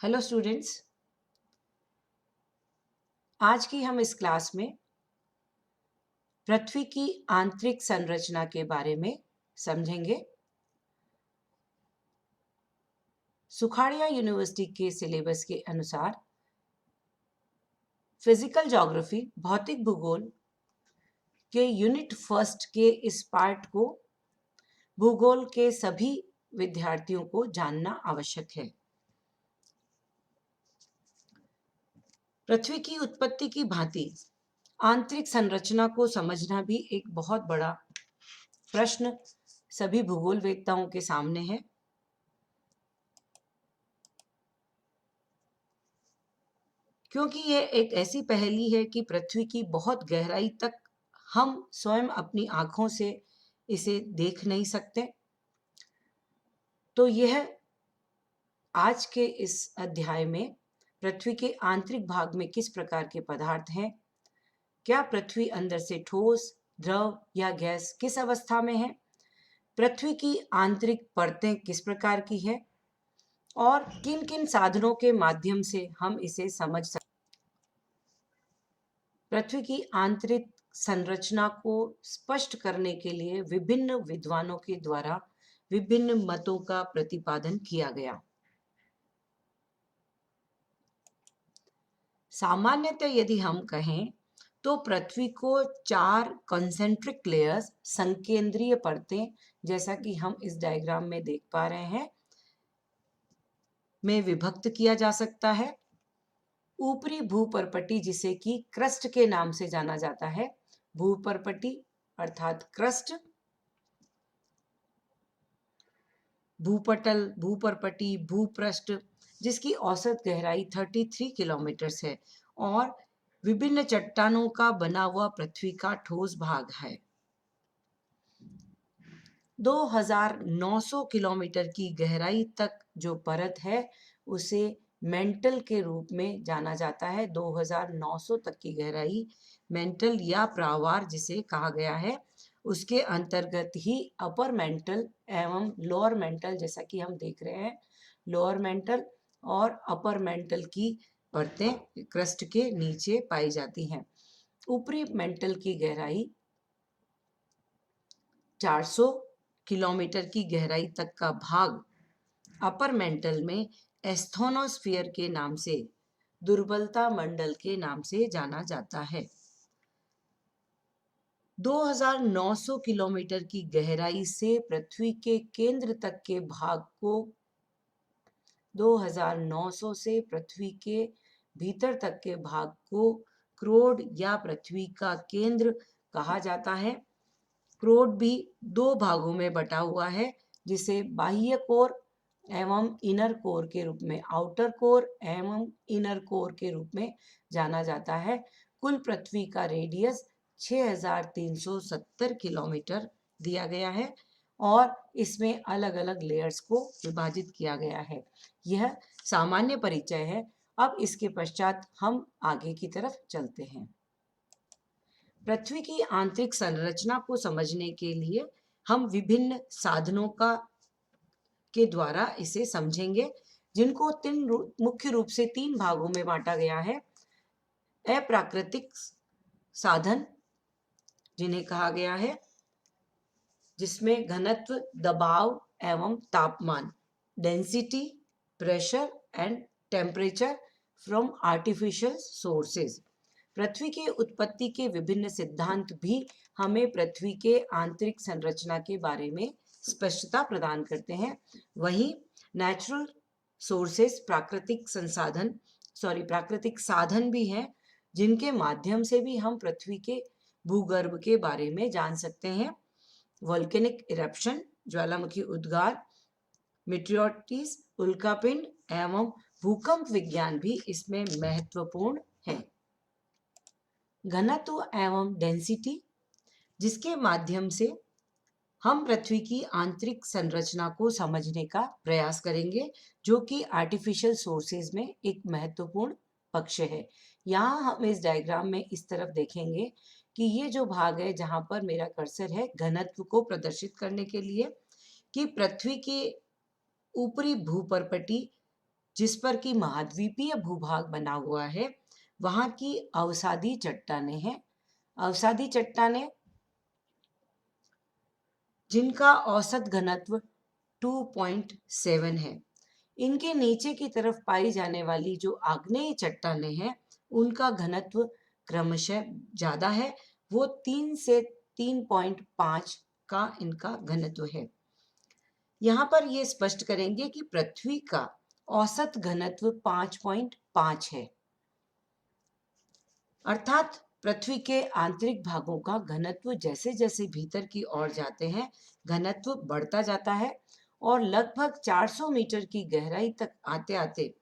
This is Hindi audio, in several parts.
Hello students. आज की हम इस क्लास में पृथ्वी की आंतरिक संरचना के बारे में समझेंगे। सुखाड़िया यूनिवर्सिटी के सिलेबस के अनुसार फिजिकल ज्योग्राफी भौतिक भूगोल के यूनिट फर्स्ट के इस पार्ट को भूगोल के सभी विद्यार्थियों को जानना आवश्यक है। पृथ्वी की उत्पत्ति की भांति आंतरिक संरचना को समझना भी एक बहुत बड़ा प्रश्न सभी भूगोलवेत्ताओं के सामने है। क्योंकि यह एक ऐसी पहेली है कि पृथ्वी की बहुत गहराई तक हम स्वयं अपनी आंखों से इसे देख नहीं सकते। तो यह आज के इस अध्याय में पृथ्वी के आंतरिक भाग में किस प्रकार के पदार्थ हैं, क्या पृथ्वी अंदर से ठोस, द्रव या गैस किस अवस्था में है, पृथ्वी की आंतरिक परतें किस प्रकार की है और किन किन साधनों के माध्यम से हम इसे समझ सकते। पृथ्वी की आंतरिक संरचना को स्पष्ट करने के लिए विभिन्न विद्वानों के द्वारा विभिन्न मतों का प्रतिपादन किया गया। सामान्यतः यदि हम कहें तो पृथ्वी को 4 कंसेंट्रिक लेयर्स, संकेंद्रीय परतें, जैसा कि हम इस डायग्राम में देख पा रहे हैं, में विभक्त किया जा सकता है। ऊपरी भूपर्पटी, जिसे कि क्रस्ट के नाम से जाना जाता है, भूपर्पटी अर्थात क्रस्ट, भूपटल, भूपर्पटी, भूपृष्ठ, जिसकी औसत गहराई 33 किलोमीटर है और विभिन्न चट्टानों का बना हुआ पृथ्वी का ठोस भाग है। 2900 किलोमीटर की गहराई तक जो परत है उसे मेंटल के रूप में जाना जाता है। 2900 तक की गहराई मेंटल या प्रावार जिसे कहा गया है, उसके अंतर्गत ही अपर मेंटल एवं लोअर मेंटल, जैसा कि हम देख रहे हैं, लोअर मेंटल और अपर मेंटल की परतें क्रस्ट के नीचे पाई जाती हैं। ऊपरी मेंटल की गहराई 400 किलोमीटर की गहराई तक का भाग अपर मेंटल में एस्थोनोस्फीयर के नाम से, दुर्बलता मंडल के नाम से जाना जाता है। 2900 किलोमीटर की गहराई से पृथ्वी के केंद्र तक के भाग को 2900 से पृथ्वी के भीतर तक के भाग को क्रोड या पृथ्वी का केंद्र कहा जाता है। क्रोड भी 2 भागों में बटा हुआ है, जिसे बाह्य कोर एवं इनर कोर के रूप में, आउटर कोर एवं इनर कोर के रूप में जाना जाता है। कुल पृथ्वी का रेडियस 6370 किलोमीटर दिया गया है और इसमें अलग अलग लेयर्स को विभाजित किया गया है। यह सामान्य परिचय है। अब इसके पश्चात हम आगे की तरफ चलते हैं। पृथ्वी की आंतरिक संरचना को समझने के लिए हम विभिन्न साधनों के द्वारा इसे समझेंगे, जिनको मुख्य रूप से 3 भागों में बांटा गया है। अप्राकृतिक साधन जिन्हें कहा गया है, जिसमें घनत्व, दबाव एवं तापमान, density, pressure and temperature from artificial sources. पृथ्वी के उत्पत्ति के विभिन्न सिद्धांत भी हमें पृथ्वी के आंतरिक संरचना के बारे में स्पष्टता प्रदान करते हैं। वहीं नेचुरल सोर्सेस, प्राकृतिक साधन भी हैं, जिनके माध्यम से भी हम पृथ्वी के भूगर्भ के बारे में जान सकते हैं। वोल्केनिक इरप्शन, ज्वालामुखी उद्गार, मेटियोरिटीज, उल्कापिंड एवं भूकंप विज्ञान भी इसमें महत्वपूर्ण है। घनत्व एवं डेंसिटी, जिसके माध्यम से हम पृथ्वी की आंतरिक संरचना को समझने का प्रयास करेंगे, जो कि आर्टिफिशियल सोर्सेज में एक महत्वपूर्ण पक्ष है। यहाँ हम इस डायग्राम में इस तरफ देखेंगे कि ये जो भाग है जहाँ पर मेरा कर्सर है, घनत्व को प्रदर्शित करने के लिए, कि पृथ्वी के ऊपरी भूपर्पटी जिस पर कि महाद्वीपीय भूभाग बना हुआ है, वहां की अवसादी चट्टानें हैं। अवसादी चट्टानें जिनका औसत घनत्व 2.7 है। इनके नीचे की तरफ पाई जाने वाली जो आग्नेय चट्टानें हैं, उनका घनत्व क्रमशः ज्यादा है। वो 3 से 3.5 का इनका घनत्व है। यहाँ पर ये स्पष्ट करेंगे कि पृथ्वी का औसत घनत्व 5.5 है, अर्थात पृथ्वी के आंतरिक भागों का घनत्व जैसे जैसे भीतर की ओर जाते हैं, घनत्व बढ़ता जाता है और लगभग 400 मीटर की गहराई तक आते आते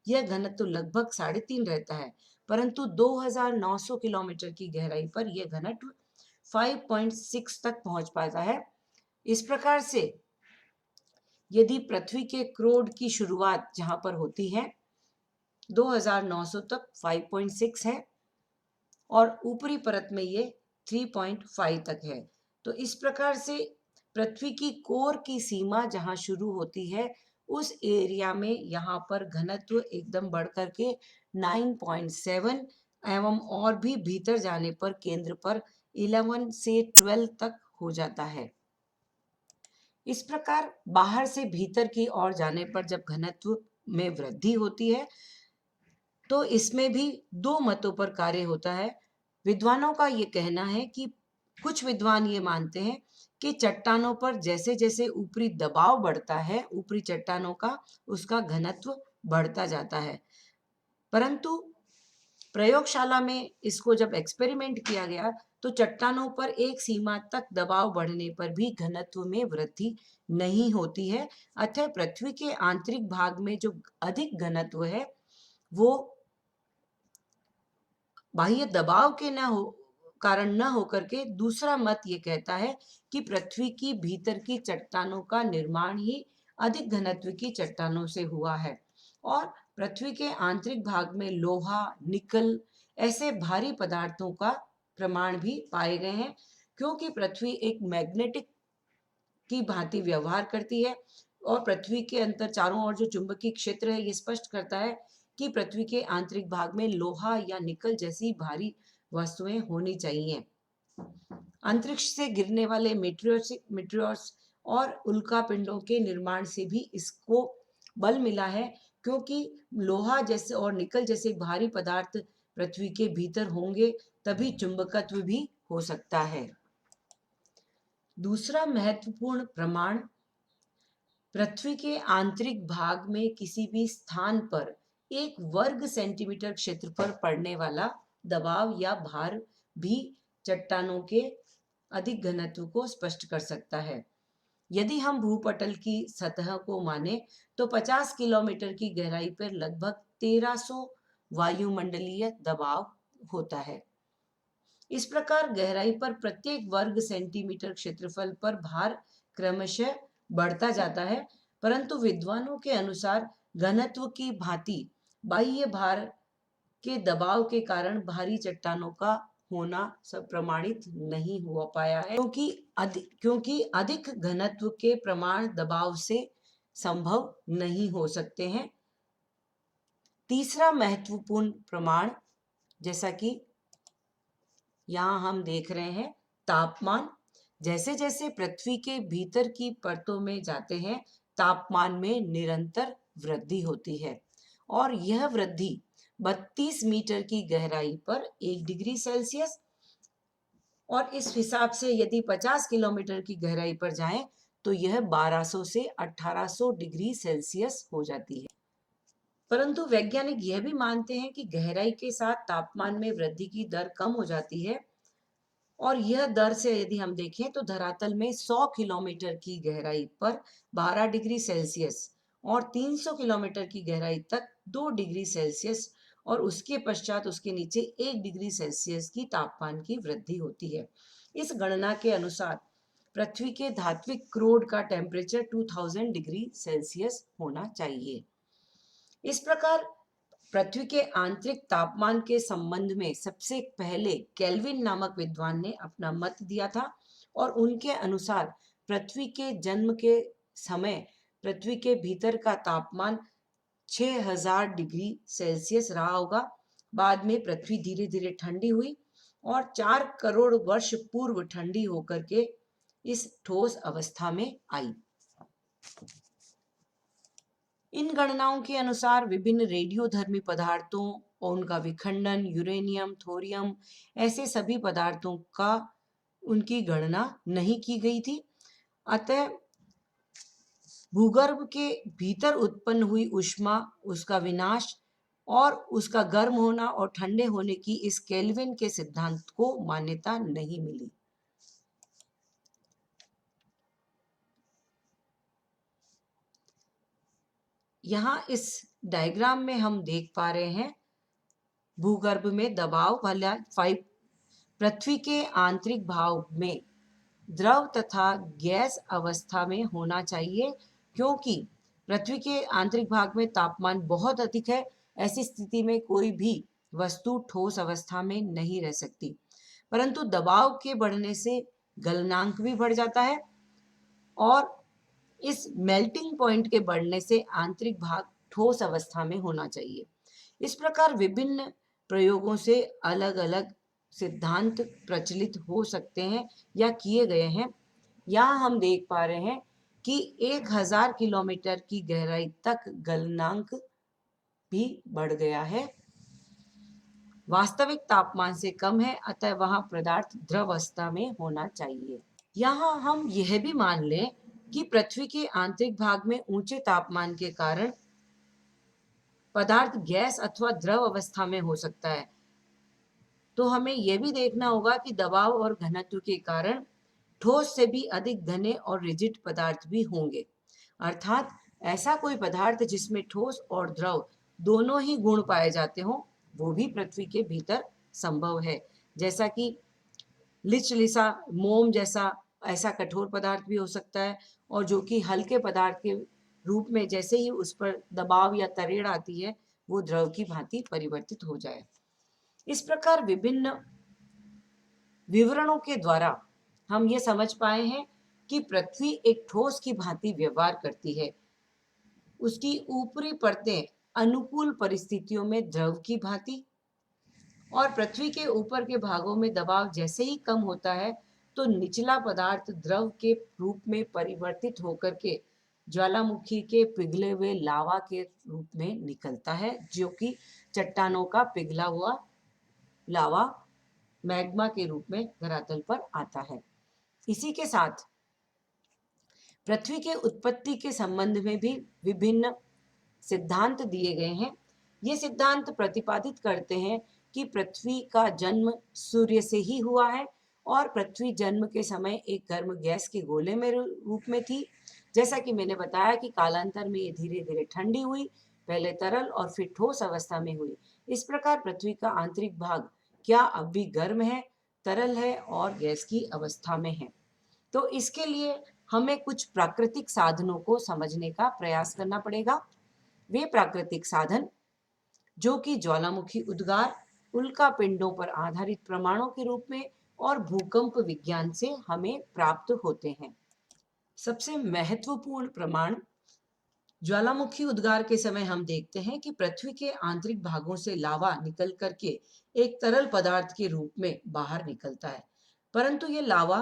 यह घनत्व लगभग 3.5 रहता है, परंतु 2900 किलोमीटर की गहराई पर यह घनत्व 5.6 तक पहुंच पाता है। इस प्रकार से यदि पृथ्वी के क्रोड की शुरुआत जहां पर होती है 2900 तक 5.6 है और ऊपरी परत में ये 3.5 तक है, तो इस प्रकार से पृथ्वी की कोर की सीमा जहां शुरू होती है उस एरिया में यहाँ पर घनत्व एकदम बढ़ करके 9.7 एवं और भी भीतर जाने पर केंद्र पर 11 से 12 तक हो जाता है। इस प्रकार बाहर से भीतर की ओर जाने पर जब घनत्व में वृद्धि होती है तो इसमें भी दो मतों पर कार्य होता है। विद्वानों का ये कहना है कि कुछ विद्वान ये मानते हैं कि चट्टानों पर जैसे जैसे ऊपरी दबाव बढ़ता है, ऊपरी चट्टानों का उसका घनत्व बढ़ता जाता है, परंतु प्रयोगशाला में इसको जब एक्सपेरिमेंट किया गया तो चट्टानों पर एक सीमा तक दबाव बढ़ने पर भी घनत्व में वृद्धि नहीं होती है। अतः पृथ्वी के आंतरिक भाग में जो अधिक घनत्व है वो बाह्य दबाव के कारण न होकर के दूसरा मत ये कहता है कि पृथ्वी की भीतर की चट्टानों का निर्माण ही अधिक घनत्व की चट्टानों से हुआ है और पृथ्वी के आंतरिक भाग में लोहा, निकल ऐसे भारी पदार्थों का प्रमाण भी पाए गए हैं, क्योंकि पृथ्वी एक मैग्नेटिक की भांति व्यवहार करती है और पृथ्वी के अंदर चारों ओर जो चुंबकीय क्षेत्र है ये स्पष्ट करता है कि पृथ्वी के आंतरिक भाग में लोहा या निकल जैसी भारी वस्तुएं होनी चाहिए। अंतरिक्ष से गिरने वाले मीटियोर्स और उल्का पिंडों के निर्माण से भी इसको बल मिला है, क्योंकि लोहा जैसे और निकल जैसे भारी पदार्थ पृथ्वी के भीतर होंगे तभी चुंबकत्व भी हो सकता है। दूसरा महत्वपूर्ण प्रमाण, पृथ्वी के आंतरिक भाग में किसी भी स्थान पर 1 वर्ग सेंटीमीटर क्षेत्र पर पड़ने वाला दबाव या भार भी चट्टानों के अधिक घनत्व को स्पष्ट कर सकता है। यदि हम भूपटल की सतह को माने तो 50 किलोमीटर की गहराई पर लगभग 1300 वायुमंडलीय दबाव होता है। इस प्रकार गहराई पर प्रत्येक वर्ग सेंटीमीटर क्षेत्रफल पर भार क्रमशः बढ़ता जाता है, परंतु विद्वानों के अनुसार घनत्व की भांति बाह्य भार के दबाव के कारण भारी चट्टानों का होना सब प्रमाणित नहीं हो पाया है, क्योंकि अधिक घनत्व के प्रमाण दबाव से संभव नहीं हो सकते हैं। तीसरा महत्वपूर्ण प्रमाण, जैसा कि यहाँ हम देख रहे हैं, तापमान। जैसे जैसे पृथ्वी के भीतर की परतों में जाते हैं तापमान में निरंतर वृद्धि होती है और यह वृद्धि 32 मीटर की गहराई पर 1 डिग्री सेल्सियस और इस हिसाब से यदि 50 किलोमीटर की गहराई पर जाएं तो यह 1200 से 1800 डिग्री सेल्सियस हो जाती है। परंतु वैज्ञानिक यह भी मानते हैं कि गहराई के साथ तापमान में वृद्धि की दर कम हो जाती है और यह दर से यदि हम देखें तो धरातल में 100 किलोमीटर की गहराई पर 12 डिग्री सेल्सियस और 300 किलोमीटर की गहराई तक 2 डिग्री सेल्सियस और उसके पश्चात उसके नीचे 1 डिग्री सेल्सियस की तापमान की वृद्धि होती है। इस गणना के अनुसार पृथ्वी के धात्विक क्रोड का टेम्परेचर 2000 डिग्री सेल्सियस होना चाहिए। इस प्रकार पृथ्वी के आंतरिक तापमान के संबंध में सबसे पहले केल्विन नामक विद्वान ने अपना मत दिया था और उनके अनुसार पृथ्वी के जन्म के समय पृथ्वी के भीतर का तापमान 6000 डिग्री सेल्सियस रहा होगा। बाद में पृथ्वी धीरे धीरे ठंडी हुई और 4 करोड़ वर्ष पूर्व ठंडी होकर के इस ठोस अवस्था में आई। इन गणनाओं के अनुसार विभिन्न रेडियोधर्मी पदार्थों और उनका विखंडन, यूरेनियम, थोरियम, ऐसे सभी पदार्थों का उनकी गणना नहीं की गई थी। अतः भूगर्भ के भीतर उत्पन्न हुई ऊष्मा, उसका विनाश और उसका गर्म होना और ठंडे होने की इस केल्विन के सिद्धांत को मान्यता नहीं मिली। यहाँ इस डायग्राम में हम देख पा रहे हैं भूगर्भ में दबाव वाला 5 पृथ्वी के आंतरिक भाग में द्रव तथा गैस अवस्था में होना चाहिए, क्योंकि पृथ्वी के आंतरिक भाग में तापमान बहुत अधिक है। ऐसी स्थिति में कोई भी वस्तु ठोस अवस्था में नहीं रह सकती, परंतु दबाव के बढ़ने से गलनांक भी बढ़ जाता है और इस मेल्टिंग पॉइंट के बढ़ने से आंतरिक भाग ठोस अवस्था में होना चाहिए। इस प्रकार विभिन्न प्रयोगों से अलग अलग सिद्धांत प्रचलित हो सकते हैं या किए गए हैं। यहाँ हम देख पा रहे हैं कि 1000 किलोमीटर की गहराई तक गलनांक भी बढ़ गया है। वास्तविक तापमान से कम है, अतः वहां पदार्थ द्रव अवस्था में होना चाहिए। यहाँ हम यह भी मान लें कि पृथ्वी के आंतरिक भाग में ऊंचे तापमान के कारण पदार्थ गैस अथवा द्रव अवस्था में हो सकता है, तो हमें यह भी देखना होगा कि दबाव और घनत्व के कारण ठोस से भी अधिक घने और रिजिड पदार्थ भी होंगे। अर्थात ऐसा कोई पदार्थ जिसमें ठोस और द्रव दोनों ही गुण पाए जाते हों, वो भी पृथ्वी के भीतर संभव है। जैसा कि लिचलिसा मोम जैसा ऐसा कठोर पदार्थ भी हो सकता है, और जो कि हल्के पदार्थ के रूप में जैसे ही उस पर दबाव या तरेड़ आती है वो द्रव की भांति परिवर्तित हो जाए। इस प्रकार विभिन्न विवरणों के द्वारा हम ये समझ पाए हैं कि पृथ्वी एक ठोस की भांति व्यवहार करती है। उसकी ऊपरी परतें अनुकूल परिस्थितियों में द्रव की भांति, और पृथ्वी के ऊपर के भागों में दबाव जैसे ही कम होता है तो निचला पदार्थ द्रव के रूप में परिवर्तित होकर के ज्वालामुखी के पिघले हुए लावा के रूप में निकलता है, जो कि चट्टानों का पिघला हुआ लावा मैग्मा के रूप में धरातल पर आता है। इसी के साथ पृथ्वी के उत्पत्ति के संबंध में भी विभिन्न सिद्धांत दिए गए हैं। ये सिद्धांत प्रतिपादित करते हैं कि पृथ्वी का जन्म सूर्य से ही हुआ है और पृथ्वी जन्म के समय एक गर्म गैस के गोले में रूप में थी। जैसा कि मैंने बताया कि कालांतर में ये धीरे धीरे ठंडी हुई, पहले तरल और फिर ठोस अवस्था में हुई। इस प्रकार पृथ्वी का आंतरिक भाग क्या अब भी गर्म है, तरल है और गैस की अवस्था में है। तो इसके लिए हमें कुछ प्राकृतिक साधनों को समझने का प्रयास करना पड़ेगा। वे प्राकृतिक साधन जो कि ज्वालामुखी उद्गार, उल्का पिंडों पर आधारित प्रमाणों के रूप में और भूकंप विज्ञान से हमें प्राप्त होते हैं। सबसे महत्वपूर्ण प्रमाण ज्वालामुखी उद्गार के समय हम देखते हैं कि पृथ्वी के आंतरिक भागों से लावा निकल करके एक तरल पदार्थ के रूप में बाहर निकलता है, परंतु ये लावा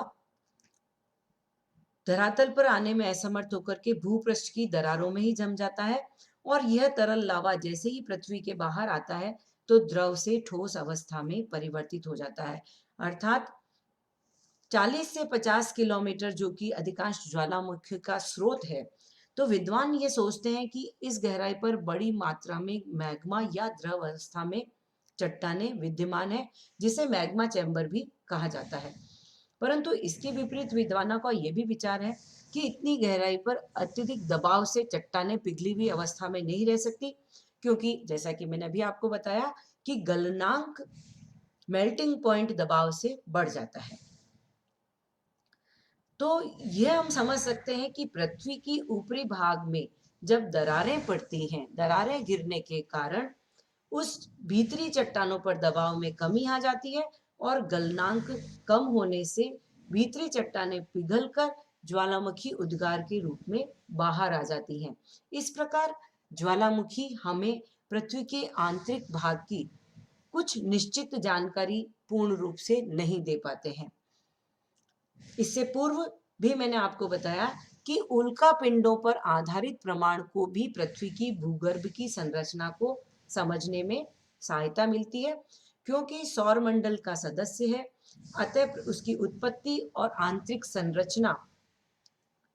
धरातल पर आने में असमर्थ होकर के भूपृष्ठ की दरारों में ही जम जाता है, और यह तरल लावा जैसे ही पृथ्वी के बाहर आता है तो द्रव से ठोस अवस्था में परिवर्तित हो जाता है। अर्थात 40 से 50 किलोमीटर जो कि अधिकांश ज्वालामुखी का स्रोत है, तो विद्वान ये सोचते हैं कि इस गहराई पर बड़ी मात्रा में मैग्मा या द्रव अवस्था में चट्टानें विद्यमान है, जिसे मैग्मा चैम्बर भी कहा जाता है। परंतु इसके विपरीत विद्वानों का यह भी विचार है कि इतनी गहराई पर अत्यधिक दबाव से चट्टानें पिघली हुई अवस्था में नहीं रह सकती, क्योंकि जैसा कि मैंने अभी आपको बताया कि गलनांक मेल्टिंग पॉइंट दबाव से बढ़ जाता है। तो यह हम समझ सकते हैं कि पृथ्वी की ऊपरी भाग में जब दरारें पड़ती हैं, दरारें गिरने के कारण उस भीतरी चट्टानों पर दबाव में कमी आ जाती है और गलनांक कम होने से भीतरी चट्टानें पिघलकर ज्वालामुखी उद्गार के रूप में बाहर आ जाती हैं। इस प्रकार ज्वालामुखी हमें पृथ्वी के आंतरिक भाग की कुछ निश्चित जानकारी पूर्ण रूप से नहीं दे पाते हैं। इससे पूर्व भी मैंने आपको बताया कि उल्का पिंडों पर आधारित प्रमाण को भी पृथ्वी की भूगर्भ की संरचना को समझने में सहायता मिलती है, क्योंकि सौर मंडल का सदस्य है, अतः उसकी उत्पत्ति और आंतरिक संरचना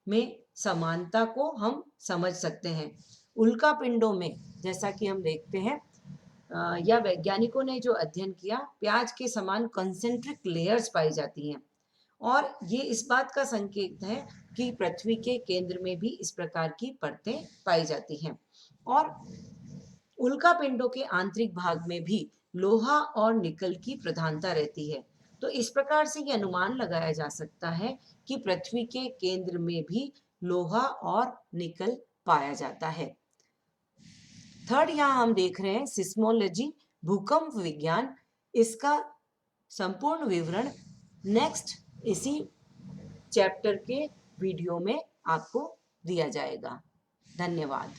में समानता को हम समझ सकते हैं। उल्का पिंडों में जैसा कि हम देखते हैं या वैज्ञानिकों ने जो अध्ययन किया, प्याज के समान कंसेंट्रिक लेयर्स पाई जाती हैं, और ये इस बात का संकेत है कि पृथ्वी के केंद्र में भी इस प्रकार की परतें पाई जाती हैं। और उल्का पिंडों के आंतरिक भाग में भी लोहा और निकल की प्रधानता रहती है। तो इस प्रकार से ये अनुमान लगाया जा सकता है कि पृथ्वी के केंद्र में भी लोहा और निकल पाया जाता है। थर्ड, यहाँ हम देख रहे हैं सिस्मोलॉजी, भूकंप विज्ञान। इसका संपूर्ण विवरण नेक्स्ट इसी चैप्टर के वीडियो में आपको दिया जाएगा। धन्यवाद।